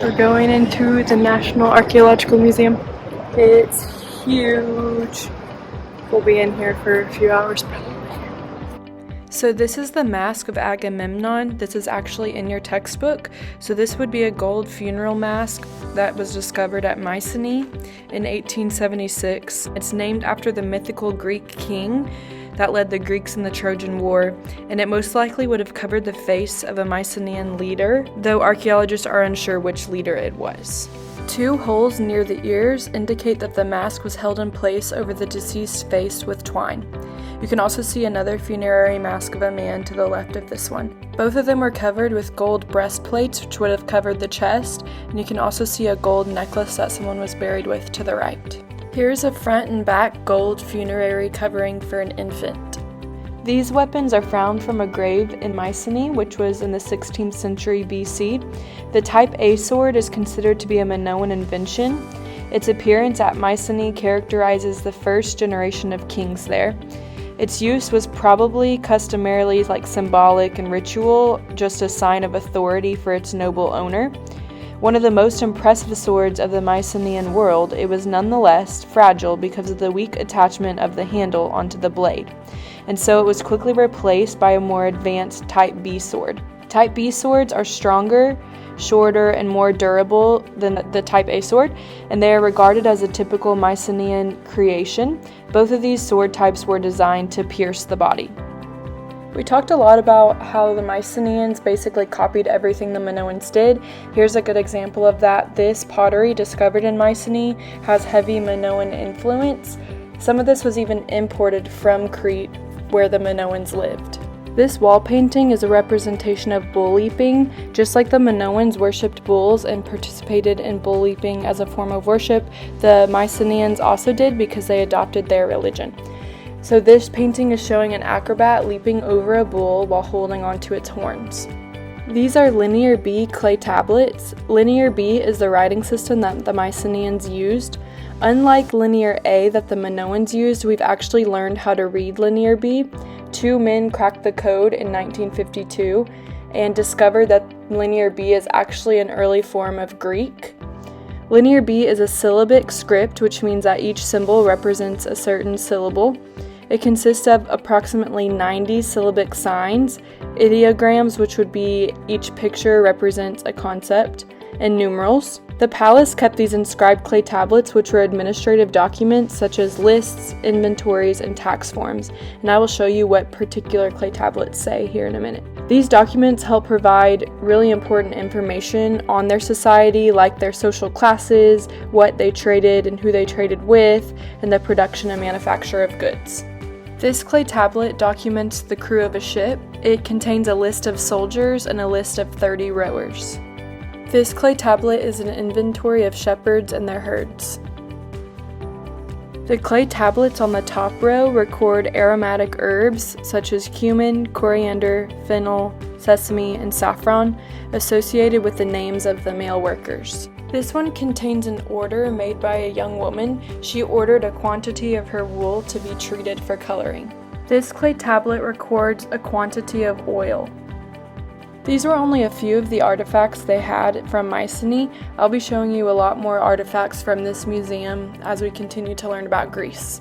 We're going into the National Archaeological Museum. It's huge. We'll be in here for a few hours probably. So this is the mask of Agamemnon. This is actually in your textbook. So this would be a gold funeral mask that was discovered at Mycenae in 1876. It's named after the mythical Greek king that led the Greeks in the Trojan War, and it most likely would have covered the face of a Mycenaean leader, though archaeologists are unsure which leader it was. Two holes near the ears indicate that the mask was held in place over the deceased's face with twine. You can also see another funerary mask of a man to the left of this one. Both of them were covered with gold breastplates, which would have covered the chest, and you can also see a gold necklace that someone was buried with to the right. Here's a front and back gold funerary covering for an infant. These weapons are found from a grave in Mycenae, which was in the 16th century BC. The Type A sword is considered to be a Minoan invention. Its appearance at Mycenae characterizes the first generation of kings there. Its use was probably customarily symbolic and ritual, just a sign of authority for its noble owner. One of the most impressive swords of the Mycenaean world, it was nonetheless fragile because of the weak attachment of the handle onto the blade, and so it was quickly replaced by a more advanced Type B sword. Type B swords are stronger, shorter, and more durable than the Type A sword, and they are regarded as a typical Mycenaean creation. Both of these sword types were designed to pierce the body. We talked a lot about how the Mycenaeans basically copied everything the Minoans did. Here's a good example of that. This pottery discovered in Mycenae has heavy Minoan influence. Some of this was even imported from Crete, where the Minoans lived. This wall painting is a representation of bull leaping. Just like the Minoans worshipped bulls and participated in bull leaping as a form of worship, the Mycenaeans also did because they adopted their religion. So this painting is showing an acrobat leaping over a bull while holding onto its horns. These are Linear B clay tablets. Linear B is the writing system that the Mycenaeans used. Unlike Linear A that the Minoans used, we've actually learned how to read Linear B. Two men cracked the code in 1952 and discovered that Linear B is actually an early form of Greek. Linear B is a syllabic script, which means that each symbol represents a certain syllable. It consists of approximately 90 syllabic signs, ideograms, which would be each picture represents a concept, and numerals. The palace kept these inscribed clay tablets, which were administrative documents such as lists, inventories, and tax forms, and I will show you what particular clay tablets say here in a minute. These documents help provide really important information on their society, like their social classes, what they traded and who they traded with, and the production and manufacture of goods. This clay tablet documents the crew of a ship. It contains a list of soldiers and a list of 30 rowers. This clay tablet is an inventory of shepherds and their herds. The clay tablets on the top row record aromatic herbs such as cumin, coriander, fennel, sesame, and saffron associated with the names of the male workers. This one contains an order made by a young woman. She ordered a quantity of her wool to be treated for coloring. This clay tablet records a quantity of oil. These were only a few of the artifacts they had from Mycenae. I'll be showing you a lot more artifacts from this museum as we continue to learn about Greece.